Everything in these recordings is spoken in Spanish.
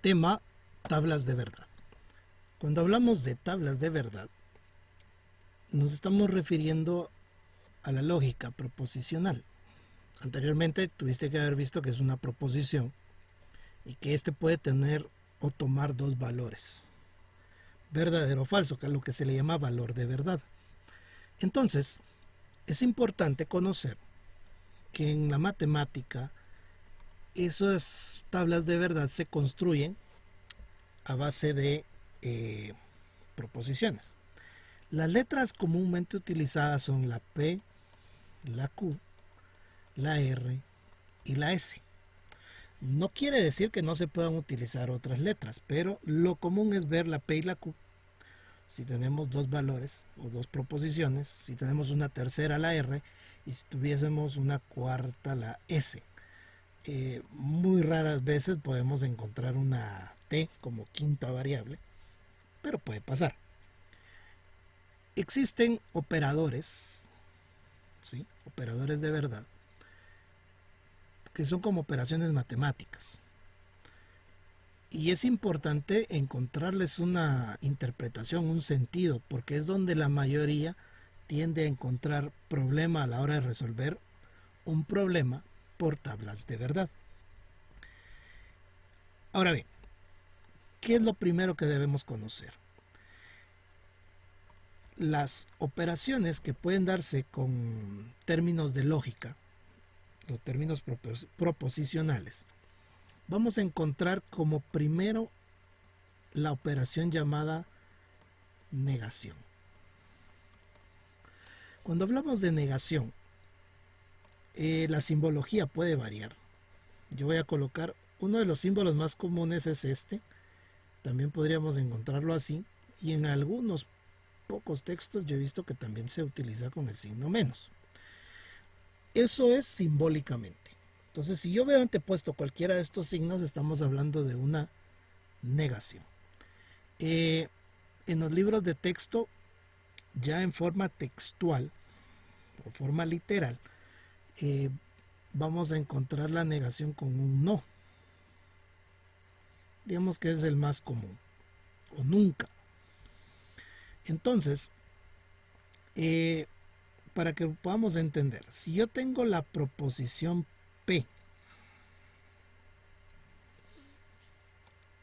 Tema: tablas de verdad. Cuando hablamos de tablas de verdad, nos estamos refiriendo a la lógica proposicional. Anteriormente tuviste que haber visto que es una proposición y que éste puede tener o tomar dos valores, verdadero o falso, que es lo que se le llama valor de verdad. Entonces, es importante conocer que en la matemática esas tablas de verdad se construyen a base de proposiciones. Las letras comúnmente utilizadas son la P, la Q, la R y la S. No quiere decir que no se puedan utilizar otras letras, pero lo común es ver la P y la Q si tenemos dos valores o dos proposiciones, si tenemos una tercera la R y si tuviésemos una cuarta la S. Muy raras veces podemos encontrar una T como quinta variable, pero puede pasar. Existen operadores, ¿sí? Operadores de verdad, que son como operaciones matemáticas. Y es importante encontrarles una interpretación, un sentido, porque es donde la mayoría tiende a encontrar problema a la hora de resolver un problema por tablas de verdad. Ahora bien, ¿qué es lo primero que debemos conocer? Las operaciones que pueden darse con términos de lógica, los términos proposicionales, vamos a encontrar como primero la operación llamada negación. Cuando hablamos de negación, la simbología puede variar. Yo voy a colocar uno de los símbolos más comunes es este. También podríamos encontrarlo así. Y en algunos pocos textos yo he visto que también se utiliza con el signo menos. Eso es simbólicamente. Entonces, si yo veo antepuesto cualquiera de estos signos, estamos hablando de una negación. En los libros de texto, ya en forma textual o forma literal, vamos a encontrar la negación con un no. Digamos que es el más común, o nunca. Entonces, para que podamos entender, si yo tengo la proposición P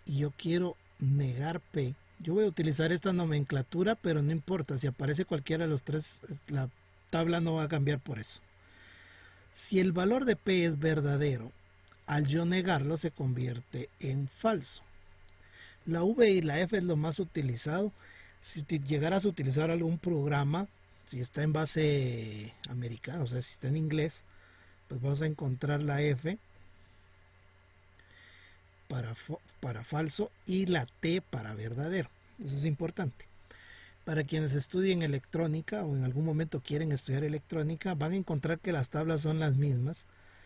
y yo quiero negar P, yo voy a utilizar esta nomenclatura, pero no importa, si aparece cualquiera de los tres, la tabla no va a cambiar por eso. Si el valor de P es verdadero, al yo negarlo se convierte en falso. La V y la F es lo más utilizado. Si llegaras a utilizar algún programa, si está en base americana, o sea, si está en inglés, pues vamos a encontrar la F para falso y la T para verdadero. Eso es importante. Para quienes estudien electrónica o en algún momento quieren estudiar electrónica, van a encontrar que las tablas son las mismas,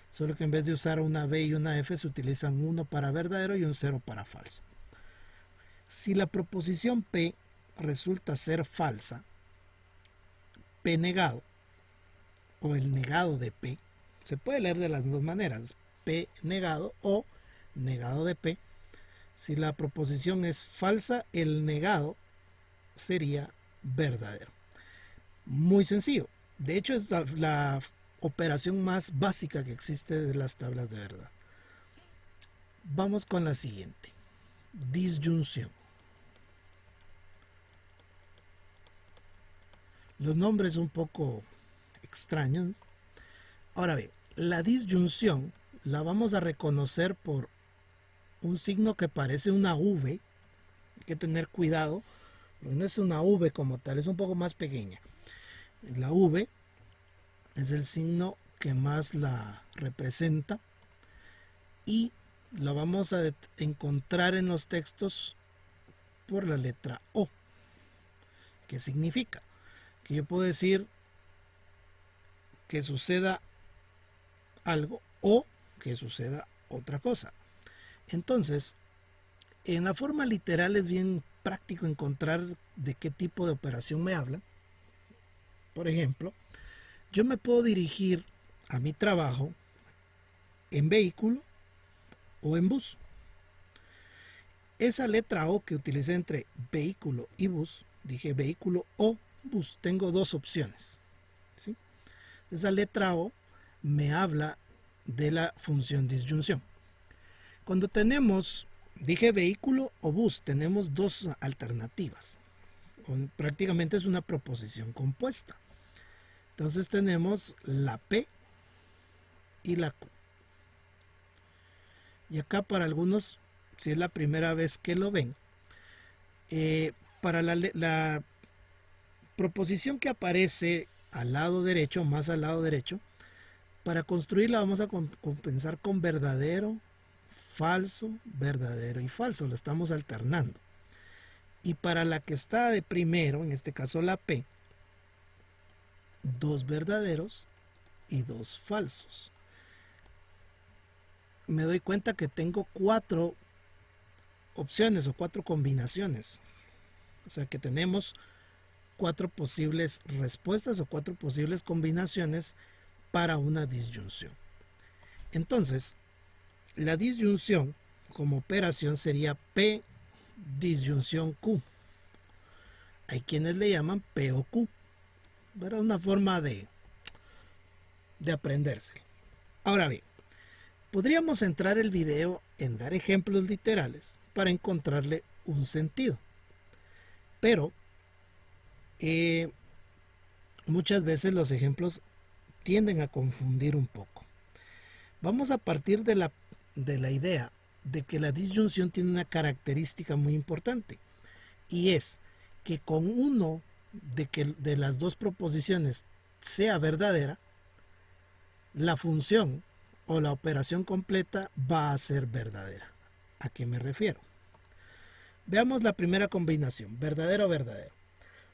solo que en vez de usar una B y una F se utilizan uno para verdadero y un 0 para falso. Si la proposición P resulta ser falsa, P negado o el negado de P, se puede leer de las dos maneras, P negado o negado de P. Si la proposición es falsa, el negado sería verdadero. Muy sencillo. De hecho, es la operación más básica que existe de las tablas de verdad. Vamos con la siguiente. Disyunción. Los nombres un poco extraños. Ahora bien, la disyunción la vamos a reconocer por un signo que parece una V. Hay que tener cuidado, porque no es una V como tal, es un poco más pequeña. La V es el signo que más la representa y la vamos a encontrar en los textos por la letra O. ¿Qué significa? Que yo puedo decir que suceda algo o que suceda otra cosa. Entonces, en la forma literal es bien práctico encontrar de qué tipo de operación me habla. Por ejemplo, yo me puedo dirigir a mi trabajo en vehículo o en bus. esa letra O que utilicé entre vehículo y bus, dije vehículo o bus, tengo dos opciones, ¿sí? Esa letra O me habla de la función disyunción. Cuando tenemos, dije vehículo o bus, tenemos dos alternativas. Prácticamente es una proposición compuesta. Entonces tenemos la P y la Q. Y acá para algunos, si es la primera vez que lo ven, para la proposición que aparece al lado derecho, más al lado derecho, para construirla vamos a compensar con verdadero, falso, verdadero y falso. Lo estamos alternando. Y para la que está de primero, en este caso la P, dos verdaderos y dos falsos. Me doy cuenta que tengo cuatro opciones o cuatro combinaciones. O sea que tenemos cuatro posibles respuestas o cuatro posibles combinaciones para una disyunción. Entonces, la disyunción como operación sería P disyunción Q. Hay quienes le llaman P o Q. Pero una forma de aprenderse. Ahora bien, podríamos centrar el video en dar ejemplos literales para encontrarle un sentido. Pero muchas veces los ejemplos tienden a confundir un poco. Vamos a partir de la idea de que la disyunción tiene una característica muy importante, y es que con uno de las dos proposiciones sea verdadera, la función o la operación completa va a ser verdadera. ¿A qué me refiero? Veamos la primera combinación, verdadero o verdadero.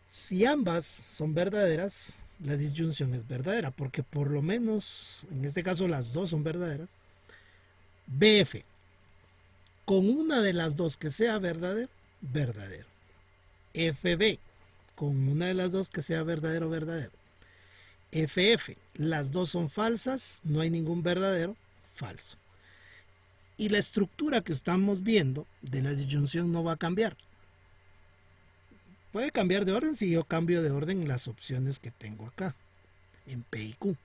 Si ambas son verdaderas, la disyunción es verdadera, porque por lo menos, en este caso las dos son verdaderas. BF, con una de las dos que sea verdadero, verdadero. FB, con una de las dos que sea verdadero, verdadero. FF, las dos son falsas, no hay ningún verdadero, falso. Y la estructura que estamos viendo de la disyunción no va a cambiar. Puede cambiar de orden si yo cambio de orden las opciones que tengo acá, en P y Q.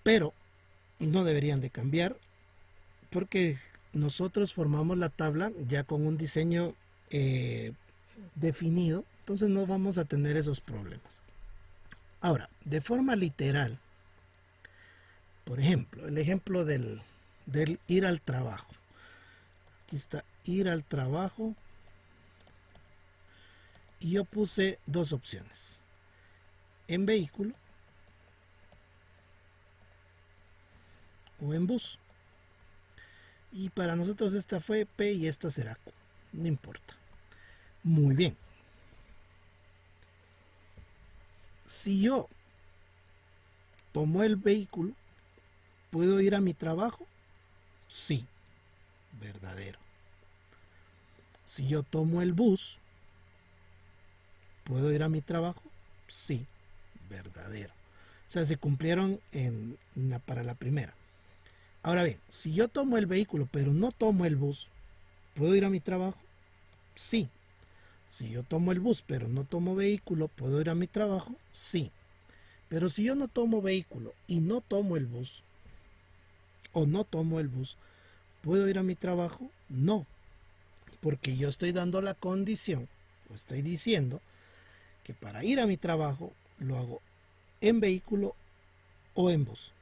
Pero no deberían de cambiar porque nosotros formamos la tabla ya con un diseño definido, entonces no vamos a tener esos problemas. Ahora, de forma literal, por ejemplo, el ejemplo del ir al trabajo. Aquí está ir al trabajo. Y yo puse dos opciones. En vehículo o en bus. Y para nosotros esta fue P y esta será Q. No importa. Muy bien. Si yo tomo el vehículo, ¿puedo ir a mi trabajo? Sí, verdadero. Si yo tomo el bus, ¿puedo ir a mi trabajo? Sí, verdadero. O sea, se cumplieron para la primera. Ahora bien, si yo tomo el vehículo pero no tomo el bus, ¿puedo ir a mi trabajo? Sí. Si yo tomo el bus pero no tomo vehículo, ¿puedo ir a mi trabajo? Sí. Pero si yo no tomo vehículo y no tomo el bus, o no tomo el bus, ¿puedo ir a mi trabajo? No. Porque yo estoy dando la condición, o estoy diciendo, que para ir a mi trabajo lo hago en vehículo o en bus.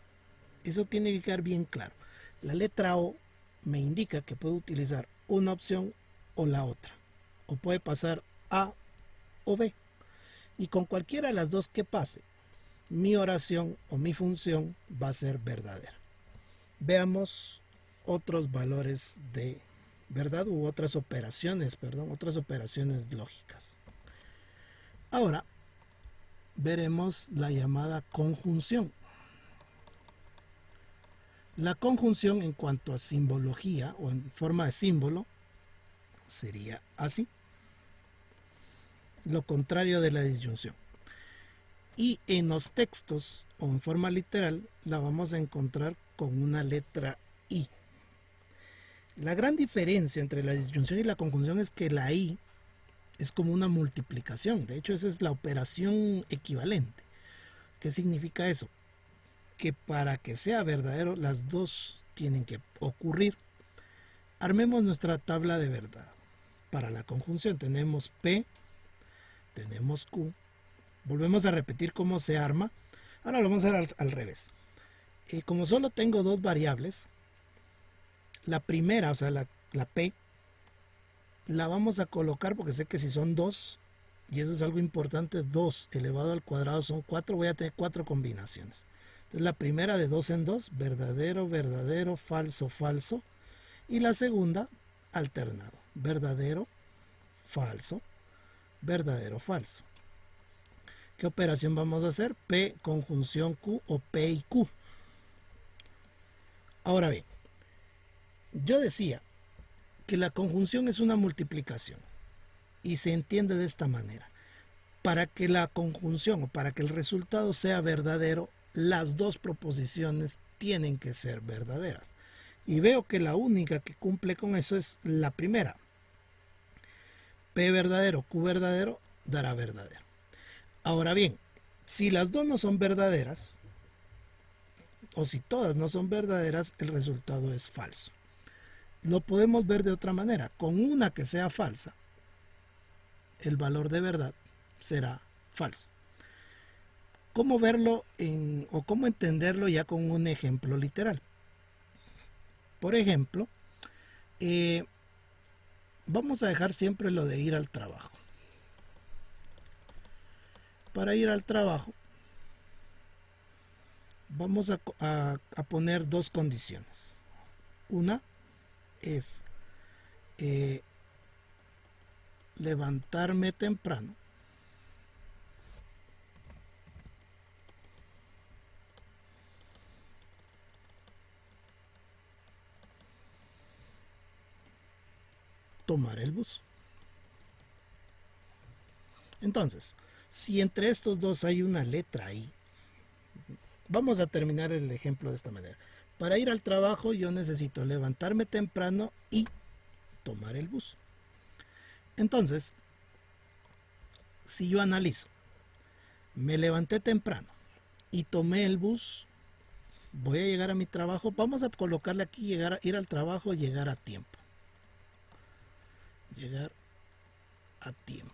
Eso tiene que quedar bien claro. La letra O me indica que puedo utilizar una opción o la otra. O puede pasar A o B. Y con cualquiera de las dos que pase, mi oración o mi función va a ser verdadera. Veamos otros valores de verdad u otras operaciones lógicas. Ahora veremos la llamada conjunción. La conjunción en cuanto a simbología o en forma de símbolo sería así. Lo contrario de la disyunción. Y en los textos o en forma literal la vamos a encontrar con una letra I. La gran diferencia entre la disyunción y la conjunción es que la I es como una multiplicación. De hecho, esa es la operación equivalente. ¿Qué significa eso? Que para que sea verdadero, las dos tienen que ocurrir. Armemos nuestra tabla de verdad. Para la conjunción tenemos P, tenemos Q. Volvemos a repetir cómo se arma. Ahora lo vamos a hacer al revés. Como solo tengo dos variables, la primera, o sea, la P, la vamos a colocar porque sé que si son 2, y eso es algo importante, 2 elevado al cuadrado son 4, voy a tener 4 combinaciones. Entonces la primera de 2 en 2, verdadero, verdadero, falso, falso. Y la segunda, alternado, verdadero, falso, verdadero, falso. ¿Qué operación vamos a hacer? P conjunción Q o P y Q. Ahora bien, yo decía que la conjunción es una multiplicación y se entiende de esta manera. Para que la conjunción o para que el resultado sea verdadero, las dos proposiciones tienen que ser verdaderas. Y veo que la única que cumple con eso es la primera. P verdadero, Q verdadero, dará verdadero. Ahora bien, si las dos no son verdaderas, o si todas no son verdaderas, el resultado es falso. Lo podemos ver de otra manera. Con una que sea falsa, el valor de verdad será falso. ¿Cómo verlo o cómo entenderlo ya con un ejemplo literal? Por ejemplo, vamos a dejar siempre lo de ir al trabajo. Para ir al trabajo, vamos a poner dos condiciones. Una es levantarme temprano. Tomar el bus. Entonces, si entre estos dos hay una letra I, vamos a terminar el ejemplo de esta manera. Para ir al trabajo yo necesito levantarme temprano y tomar el bus. Entonces, si yo analizo, me levanté temprano y tomé el bus, voy a llegar a mi trabajo. Vamos a colocarle aquí ir al trabajo, llegar a tiempo. Llegar a tiempo.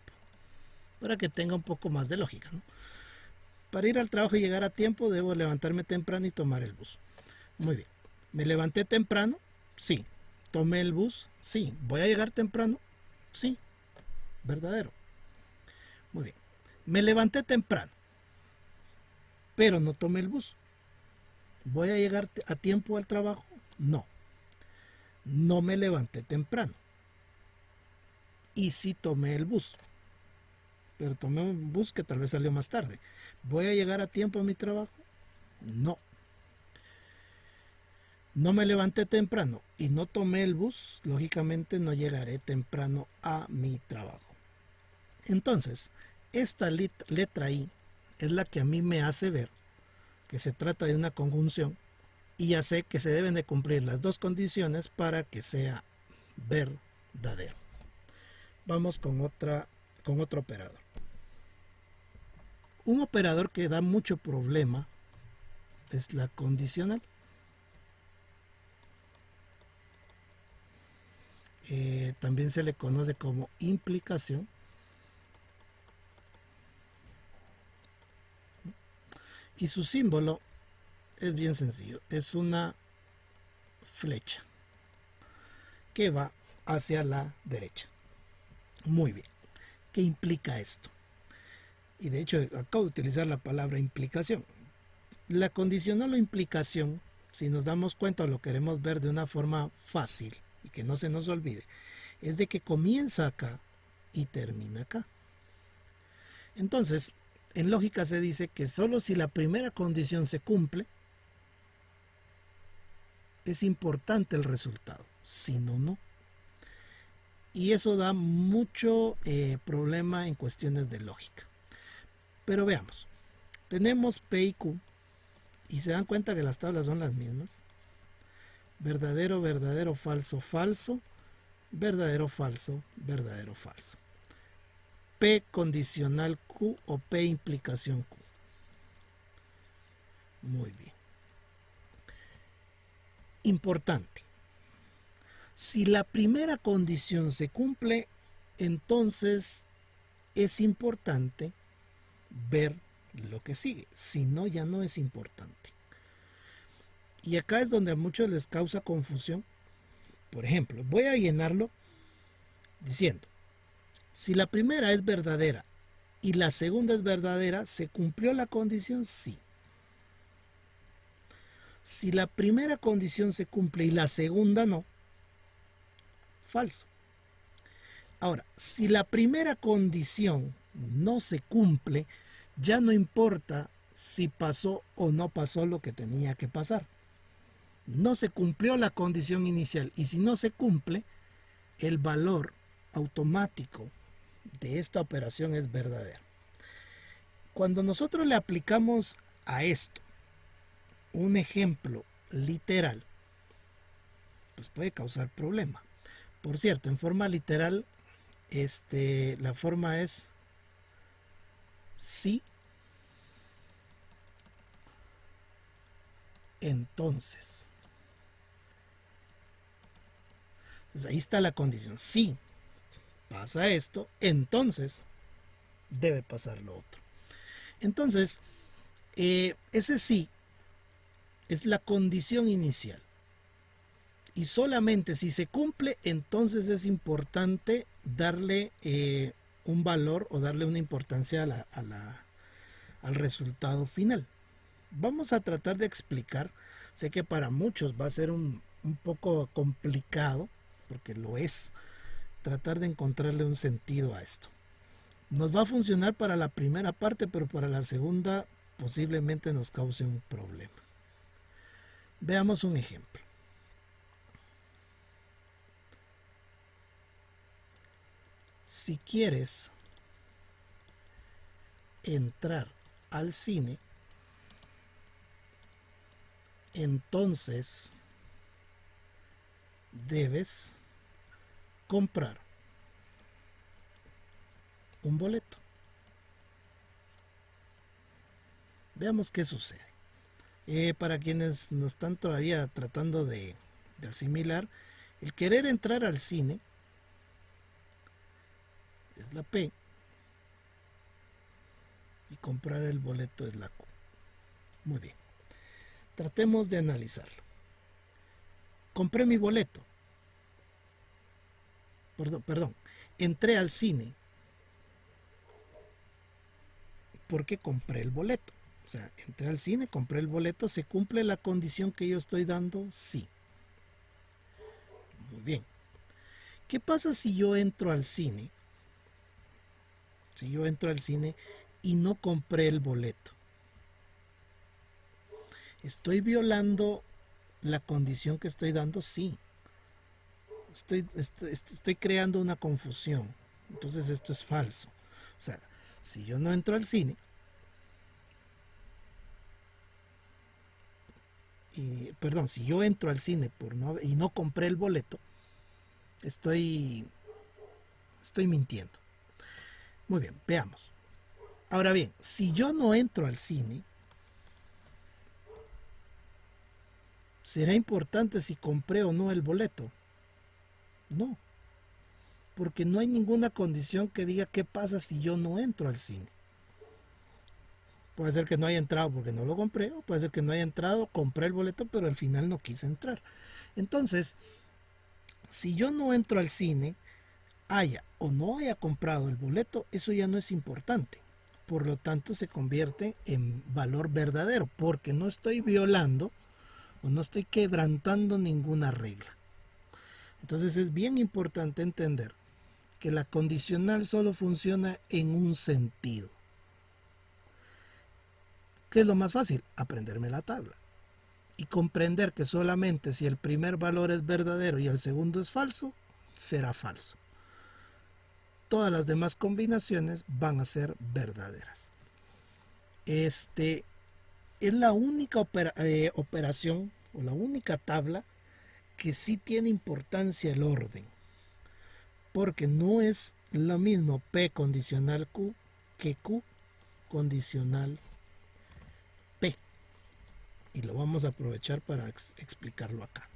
Para que tenga un poco más de lógica, ¿no? Para ir al trabajo y llegar a tiempo, debo levantarme temprano y tomar el bus. Muy bien. ¿Me levanté temprano? Sí. ¿Tomé el bus? Sí. ¿Voy a llegar temprano? Sí. Verdadero. Muy bien. Me levanté temprano, pero no tomé el bus. ¿Voy a llegar a tiempo al trabajo? No. No me levanté temprano. Y sí tomé el bus. Pero tomé un bus que tal vez salió más tarde. ¿Voy a llegar a tiempo a mi trabajo? No. No me levanté temprano y no tomé el bus, lógicamente no llegaré temprano a mi trabajo. Entonces, esta letra I es la que a mí me hace ver que se trata de una conjunción y ya sé que se deben de cumplir las dos condiciones para que sea verdadero. Vamos con otro operador. Un operador que da mucho problema es la condicional. También se le conoce como implicación. Y su símbolo es bien sencillo, es una flecha que va hacia la derecha. Muy bien, ¿qué implica esto? Y de hecho acabo de utilizar la palabra implicación. La condicional o implicación, si nos damos cuenta o lo queremos ver de una forma fácil y que no se nos olvide, es de que comienza acá y termina acá. Entonces, en lógica se dice que solo si la primera condición se cumple, es importante el resultado, si no, no. Y eso da mucho problema en cuestiones de lógica. Pero veamos, tenemos P y Q, y se dan cuenta que las tablas son las mismas. verdadero, verdadero, falso, falso, verdadero, falso, verdadero, falso. P condicional Q o P implicación Q. Muy bien. Importante. Si la primera condición se cumple, entonces es importante ver lo que sigue. Si no, ya no es importante. Y acá es donde a muchos les causa confusión. Por ejemplo, voy a llenarlo diciendo, si la primera es verdadera y la segunda es verdadera, ¿se cumplió la condición? Sí. Si la primera condición se cumple y la segunda no, falso. Ahora, si la primera condición no se cumple, ya no importa si pasó o no pasó lo que tenía que pasar. No se cumplió la condición inicial y si no se cumple, el valor automático de esta operación es verdadero. Cuando nosotros le aplicamos a esto un ejemplo literal, pues puede causar problema. Por cierto, en forma literal, la forma es sí, entonces. Entonces ahí está la condición. Si pasa esto, entonces debe pasar lo otro. Entonces, ese sí es la condición inicial. Y solamente si se cumple, entonces es importante darle un valor o darle una importancia al resultado final. Vamos a tratar de explicar. Sé que para muchos va a ser un poco complicado, porque lo es, tratar de encontrarle un sentido a esto. Nos va a funcionar para la primera parte, pero para la segunda posiblemente nos cause un problema. Veamos un ejemplo. Si quieres entrar al cine, entonces debes comprar un boleto. Veamos qué sucede. Para quienes no están todavía tratando de asimilar, el querer entrar al cine es la P y comprar el boleto es la Q. Muy bien. Tratemos de analizarlo. Compré mi boleto. Perdón. Entré al cine porque compré el boleto. O sea, entré al cine, compré el boleto. ¿Se cumple la condición que yo estoy dando? Sí. Muy bien. ¿Qué pasa si yo entro al cine? Si yo entro al cine y no compré el boleto. ¿Estoy violando la condición que estoy dando? Sí. Estoy creando una confusión. Entonces esto es falso. O sea, si yo no entro al cine si yo entro al cine y no compré el boleto, estoy mintiendo. Muy bien, veamos. Ahora bien, si yo no entro al cine, ¿será importante si compré o no el boleto? No, porque no hay ninguna condición que diga qué pasa si yo no entro al cine. Puede ser que no haya entrado porque no lo compré, o puede ser que no haya entrado, compré el boleto, pero al final no quise entrar. Entonces, si yo no entro al cine, haya o no haya comprado el boleto, eso ya no es importante. Por lo tanto, se convierte en valor verdadero, porque no estoy violando o no estoy quebrantando ninguna regla. Entonces es bien importante entender que la condicional solo funciona en un sentido. ¿Qué es lo más fácil? Aprenderme la tabla y comprender que solamente si el primer valor es verdadero y el segundo es falso, será falso. Todas las demás combinaciones van a ser verdaderas. Es la única operación o la única tabla que sí tiene importancia el orden, porque no es lo mismo P condicional Q que Q condicional P. Y lo vamos a aprovechar para explicarlo acá.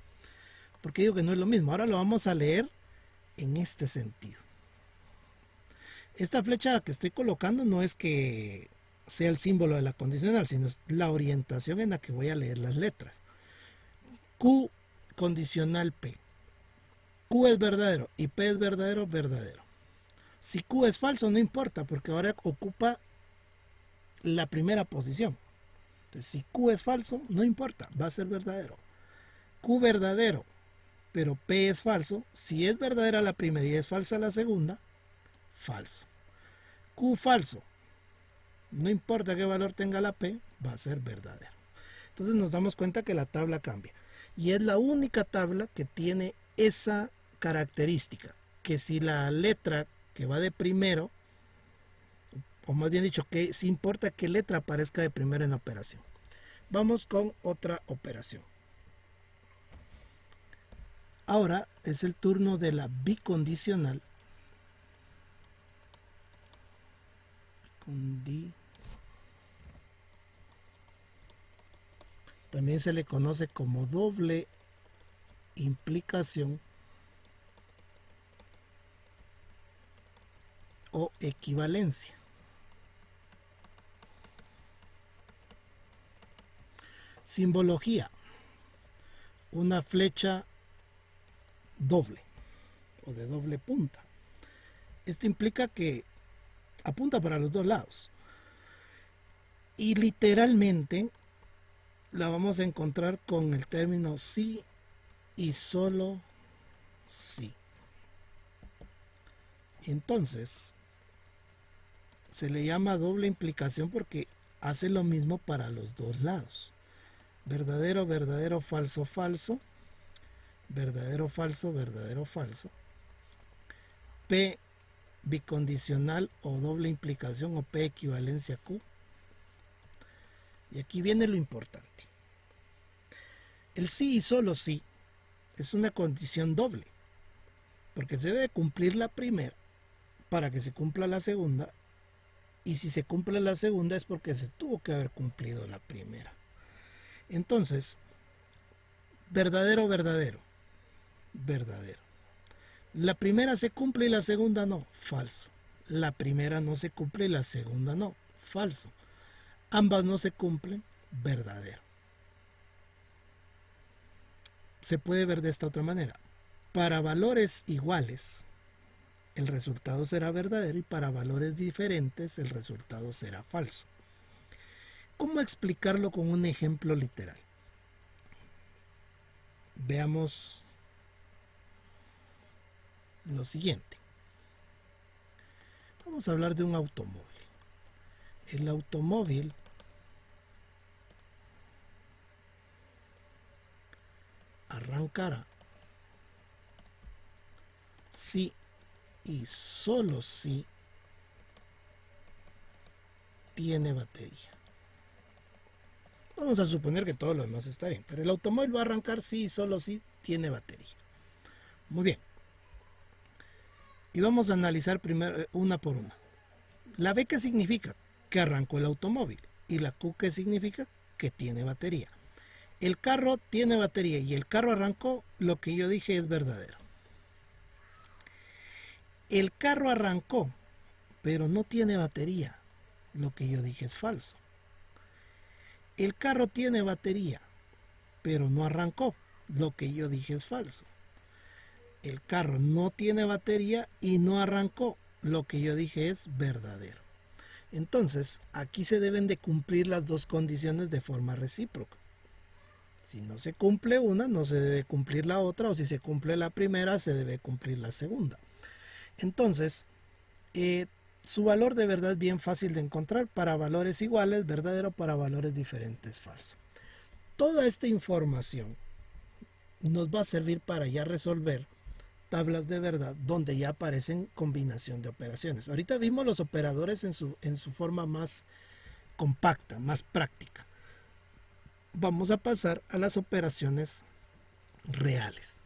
Porque digo que no es lo mismo. Ahora lo vamos a leer en este sentido. Esta flecha que estoy colocando no es que sea el símbolo de la condicional, sino es la orientación en la que voy a leer las letras. Q condicional P. Q es verdadero y P es verdadero, verdadero. Si Q es falso, no importa, porque ahora ocupa la primera posición. Entonces, si Q es falso, no importa, va a ser verdadero. Q verdadero, pero P es falso. Si es verdadera la primera y es falsa la segunda, falso. Q falso, no importa qué valor tenga la P, va a ser verdadero. Entonces nos damos cuenta que la tabla cambia. Y es la única tabla que tiene esa característica, que si la letra que va de primero, o más bien dicho, que si importa qué letra aparezca de primero en la operación. Vamos con otra operación. Ahora es el turno de la bicondicional. También se le conoce como doble implicación o equivalencia. Simbología: una flecha doble o de doble punta. Esto implica que apunta para los dos lados. Y literalmente la vamos a encontrar con el término sí y solo sí. Entonces, se le llama doble implicación porque hace lo mismo para los dos lados. Verdadero, verdadero, falso, falso. Verdadero, falso, verdadero, falso. P bicondicional o doble implicación o P equivalencia Q. Y aquí viene lo importante. El sí y solo sí es una condición doble, porque se debe cumplir la primera para que se cumpla la segunda, y si se cumple la segunda es porque se tuvo que haber cumplido la primera. Entonces, verdadero, verdadero, verdadero. La primera se cumple y la segunda no, falso. La primera no se cumple y la segunda no, falso. Ambas no se cumplen, verdadero. Se puede ver de esta otra manera. Para valores iguales, el resultado será verdadero, y para valores diferentes, el resultado será falso. ¿Cómo explicarlo con un ejemplo literal? Veamos lo siguiente. Vamos a hablar de un automóvil. El automóvil arrancará si y solo si tiene batería. Vamos a suponer que todo lo demás está bien, pero el automóvil va a arrancar si y solo si tiene batería. Muy bien. Y vamos a analizar primero una por una. La B, ¿qué significa? Que arrancó el automóvil. Y la Q, ¿qué significa? Que tiene batería. El carro tiene batería y el carro arrancó, lo que yo dije es verdadero. El carro arrancó, pero no tiene batería, lo que yo dije es falso. El carro tiene batería, pero no arrancó, lo que yo dije es falso. El carro no tiene batería y no arrancó, lo que yo dije es verdadero. Entonces, aquí se deben de cumplir las dos condiciones de forma recíproca. Si no se cumple una, no se debe cumplir la otra, o si se cumple la primera, se debe cumplir la segunda. Entonces, su valor de verdad es bien fácil de encontrar. Para valores iguales, verdadero; para valores diferentes, falso. Toda esta información nos va a servir para ya resolver tablas de verdad donde ya aparecen combinación de operaciones. Ahorita vimos los operadores en su forma más compacta, más práctica. Vamos a pasar a las operaciones reales.